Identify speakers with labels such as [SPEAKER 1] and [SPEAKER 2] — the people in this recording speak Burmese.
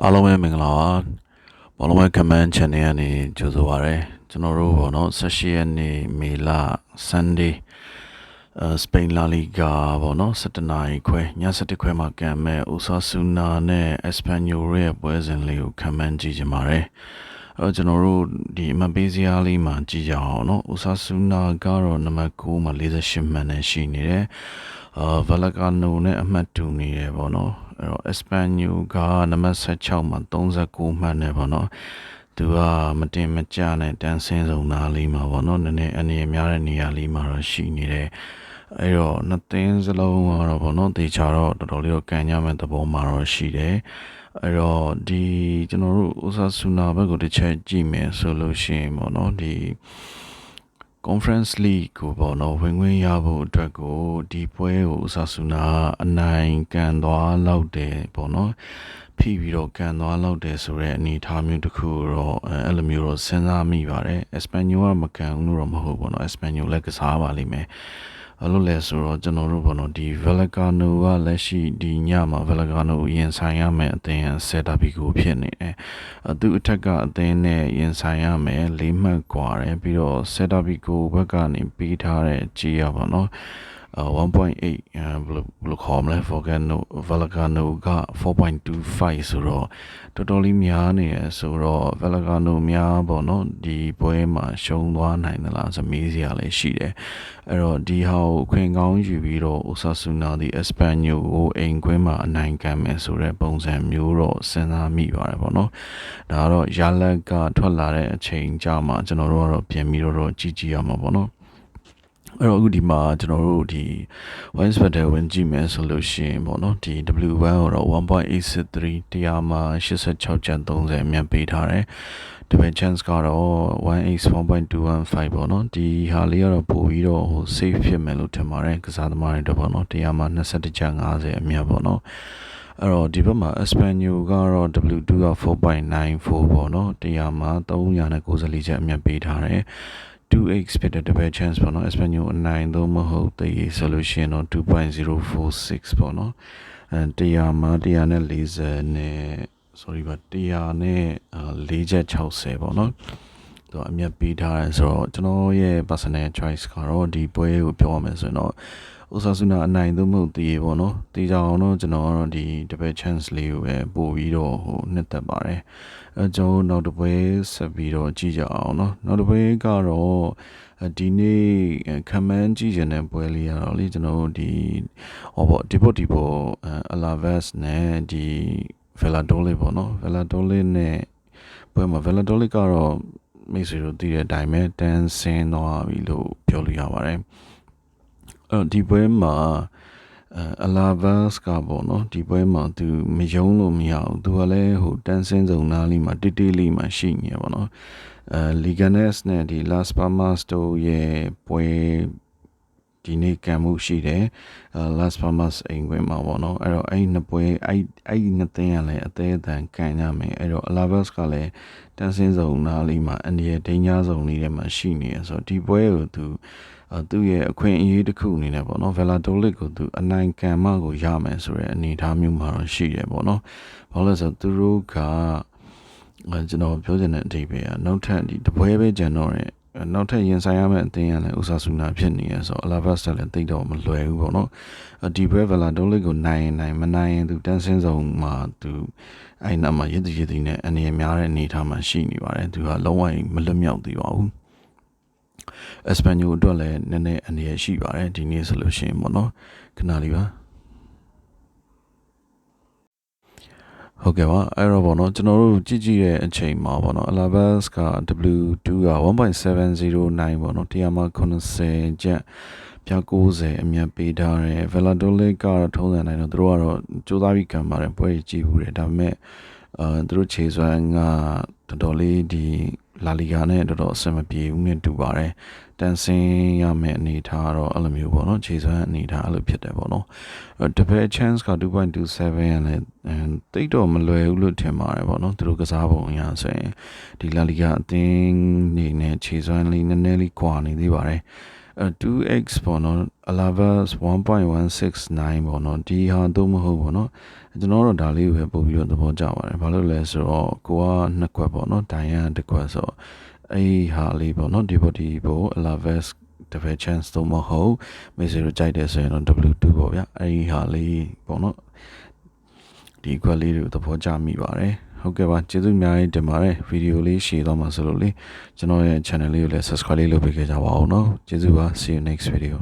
[SPEAKER 1] အားလုံးပဲမင်္ဂလာပါဘောလုံးပဲ comment channel ကနေကြိုဆိုပါရစေကျွန်တော်တို့ပေါ့နော်18ရက်နေ့မေလ Sunday စပိန်လာလီဂါပေါ့နော်17နာရီခွဲည7ခွဲမှာကန်မဲ့အိုဆာဆူနာနဲ့အက်စပန်ညိုရဲ့ပွဲစဉ်လေးကိုခံမှန်းကြည့်ကြပါရစေအဲ့တော့ကျွန်တော်တို့ဒီအမှတ်ပေးစရာလေးမှာကြည့်ကြအောင်နော်အိုဆာဆူနာကတော့နံပါတ်9မှာ48မှတ်နဲ့ရှိနေတယ်ဗာလကာနိုနဲ့အမှတ်တူနေတယ်ပေါ့နော်အဲ့တော့ Espanyol ကနံပါတ်16မှာ39မှတ်နဲ့ပေါ့နော်သူကမတင်မကျနဲ့တန်းစင်းဆုံးသားလေးမှာပေါ့နော်နည်းနည်းအနေများတဲ့နေရာလေးမှာတော့ရှိနေတယ်အဲ့တော့နှစ်သင်းစလုံးကတော့ပေါ့နော်တေချာတော့တော်တော်လေးတော့ကန်ကြမဲ့သဘောမှာတော့ရှိတယ်အဲ့တော့ဒီကျွန်တော်တို့ဥစားဆူနာဘက်ကိုတစ်ချက်ကြည့်မယ်ဆိုလို့ရှိရင်ပေါ့နော်ဒီ Conference League ကိုပေါ့နော်ဝင်ခွင့်ရဖို့အတွက်ကိုဒီပွဲကိုဥစားဆူနာအနိုင်ကန်သွားလောက်တယ်ပေါ့နော်ဖိပြီးတော့ကန်သွားလောက်တယ်ဆိုတဲ့အနေအထားမျိုးတစ်ခုတော့အဲ့လိုမျိုးတော့စဉ်းစားမိပါတယ်။ Espanyol ကမကန်ဘူးလို့တော့မဟုတ်ဘူးပေါ့နော်။ Espanyol လည်းကစားပါလိမ့်မယ်။အဲ့လိုလဲဆိုတော့ကျွန်တော်တို့ပေါ့နော်ဒီ Vallecano ကလက်ရှိဒီညမှာ Vallecano ရင်ဆိုင်ရမယ်အသင်းCelta Vigo ဖြစ်နေတယ်။သူအထက်ကအသင်းနဲ့ရင်ဆိုင်ရမယ်၄မှတ်กว่าတယ်ပြီးတော့ Celta Vigo ဘက်ကနေပေးထားတဲ့ကြေးရပါတော့1.8ဘယ်လိုခေါ်မလဲ Vallecano က4.25ဆိုတော့တော်တော်လေးများနေရဆိုတော့ Vallecano များပေါ့နော်ဒီပွဲမှာရှုံးသွားနိုင်သလားဆိုမေးစရာလည်းရှိတယ်အဲ့တော့ဒီဟာကိုခွင့်ကောင်းယူပြီးတော့ Osasuna ဒီ Espanyol ကိုအိမ်ခွင်းမှာအနိုင်ခံမယ်ဆိုတဲ့ပုံစံမျိုးတော့စဉ်းစားမိပါတယ်ပေါ့နော်ဒါကတော့ရလက်ကထွက်လာတဲ့အချိန်ကြာမှကျွန်တော်တို့ကတော့ပြင်ပြီးတော့ကြည့်ရမှာပေါ့နော်အဲ့တော့အခုဒီမှာကျွန်တော်တို့ဒီ wins battle ဝင်ကြည့်မယ်ဆိုလို့ရှိရင်ပေါ့နော်ဒီ W1 ကိုတော့1.863တရားမှာ86ကျန်30အမြတ်ပေးထားတယ်double chance ကတော့ 1x 1.215ပေါ့နော်ဒီဟာလေးကတော့ပို့ပြီးတော့safe ဖြစ်မယ်လို့ထင်ပါတယ်ကစားသမားတွေတော့ပေါ့နော်တရားမှာ21ကျန်50အမြတ်ပေါ့နော်အဲ့တော့ဒီဘက်မှာ Espanyol ကတော့ W2 က4.94ပေါ့နော်တရားမှာ394ချက်အမြတ်ပေးထားတယ်2x ဖြစ်တဲ့ double chance ပေါ့နော် Espanyol အနိုင်တော့မဟုတ်သေးဆိုလို့ရှိရင်တော့2.046ပေါ့နော်တရားမှာ140နဲ့ sorry ပါ100နဲ့4ချက်60ပေါ့နော်သူအမြတ်ပေးထားတယ်ဆိုတော့ကျွန်တော်ရဲ့ personal choice ကတော့ဒီပွဲကိုပြောရမယ်ဆိုရင်တော့Osasuna အနိုင်သို့မဟုတ်သေးပေါ့နော်တေးကြအောင်တော့ကျွန်တော်ကတော့ဒီ double chance လေးကိုပဲပို့ပြီးတော့နှစ်သက်ပါတယ်ကျွန်တော်နောက်တစ်ပွဲဆက်ပြီးတော့ကြည့်ကြအောင်နော်နောက်တစ်ပွဲကတော့ဒီနေ့ခံမှန်းကြည့်ခြင်းတဲ့ပွဲလေးကတော့လေကျွန်တော်ဒီDeportivo Alaves နဲ့ဒီ Valladolid ပေါ့နော် Valladolid နဲ့ပွဲမှာ Valladolid ကတော့မိတ်ဆွေတို့သိတဲ့အတိုင်းပဲတန်းဆင်းသွားပြီလို့ပြောလို့ရပါတယ်ဒီပွဲမှာAlaves ကပေါ့နော်ဒီပွဲမှာသူမယုံလို့မရဘူးသူကလည်းတန်းစင်းစုံနားလေးမှာတိတိလေးမှာရှိနေရပါတော့Leganes နဲ့ဒီ Las Palmas တို့ရဲ့ပွဲဒီနေ့ကံမှုရှိတယ်Las Palmas အိမ်ခွင်မှာပေါ့နော်အဲ့တော့အဲ့နှစ်ပွဲအဲ့နှစ်သင်းကလည်းအသေးအတန်ကန်ကြမယ်အဲ့တော့ Alaves ကလည်းတန်းစင်းစုံနားလေးမှာအန်ဒီရဲ့ဒိညာစုံလေးထဲမှာရှိနေရဆိုတော့ဒီပွဲကိုသူ့ရဲ့အခွင့်အရေးတစ်ခုအနေနဲ့ပေါ့နော် Valladolid ကိုသူအနိုင်ခံမှကိုရမယ်ဆိုတဲ့အနေအထားမျိုးမှာတော့ရှိတယ်ပေါ့နော်ဘာလို့လဲဆိုတော့သူတို့ကကျွန်တော်ပြောချင်တဲ့အဓိပ္ပာယ်ကနောက်ထပ်ဒီတပွဲပဲကျန်တော့တယ်နောက်ထပ်ရင်ဆိုင်ရမယ့်အသင်းကလည်း Osasuna ဖြစ်နေရဆိုတော့ Alaves ကလည်းတိတ်တော့မလွယ်ဘူးပေါ့နော်ဒီပွဲ Valladolid ကိုနိုင်မနိုင်ရင်သူတန်းစင်းဆုံးမှာသူအဲ့နာမှာရည်တည်နဲ့အနေများတဲ့အနေအထားမှာရှိနေပါတယ်သူကလုံးဝမလွတ်မြောက်သေးပါဘူးEspanyol အတွက်လည်းနည်းနည်းအနေရရှိပါတယ်ဒီနေ့ဆိုလို့ရှိရင်ပေါ့နော်ခဏလေးပါဟုတ်ကဲ့ပါအဲ့တော့ပေါ့နော်ကျွန်တော်တို့ကြည့်တဲ့အချိန်မှာပေါ့နော် Alaves က W2 က1.709ပေါ့နော်တရားမှာ90ကျပ်ပြ90အမြတ်ပေးထားတယ် Valladolid ကတော့ထုံးစံတိုင်းတော့သူတို့ကတော့စူးစမ်းပြီးကံပါတယ်ပွဲကြည့်ဘူးတယ်ဒါပေမဲ့သူတို့ခြေစွမ်းကတော်တော်လေးဒီလာလီဂါနဲ့တော်တော်အဆင်မပြေဘူးနဲ့တူပါတယ်တန်ဆင်းရမယ့်အနေထားတော့အဲ့လိုမျိုးပေါ့နော်ခြေစွမ်းအနေထားအဲ့လိုဖြစ်တယ်ပေါ့နော်double chance က2.27ရလဲတိတ်တော့မလွယ်ဘူးလို့ထင်ပါတယ်ပေါ့နော်သူတို့ကစားပုံအရဆိုရင်ဒီလာလီဂါအသင်းနေနဲ့ခြေစွမ်းလေးနည်းနည်းလေးကွာနေသေးပါတယ် 2x ပေါ့နော် Alavas 1.169ပေါ့နော်ဒီဟာတော့မဟုတ်ပေါ့နော်ကျွန်တော်တို့ဒါလေးကိုပဲပို့ပြီးတော့သဘောကျပါတယ်ဘာလို့လဲဆိုတော့ကိုကနှစ်ခွက်ပေါ့နော်ဒိုင်ယန်တစ်ခွက်ဆိုတော့အဲ့ဟာလေးပေါ့နော်ဒီပို Alavas တစ်ဖက် chance တော့မဟုတ်မေဆီတို့ကြိုက်တယ်ဆိုရင်တော့ W2 ပေါ့ဗျာအဲ့ဒီဟာလေးပေါ့နော်ဒီခွက်လေးတွေကိုသဘောကျမိပါတယ်ဟုတ်ကဲ့ပါကျေးဇူးအများကြီးတင်ပါတယ်ဗီဒီယိုလေးရှည်သွားမှာဆိုလို့လေကျွန်တော်ရဲ့ channel လေးကိုလည်း subscribe လေးလုပ်ပေးခဲ့ကြပါဦးเนาะကျေးဇူးပါ see you next video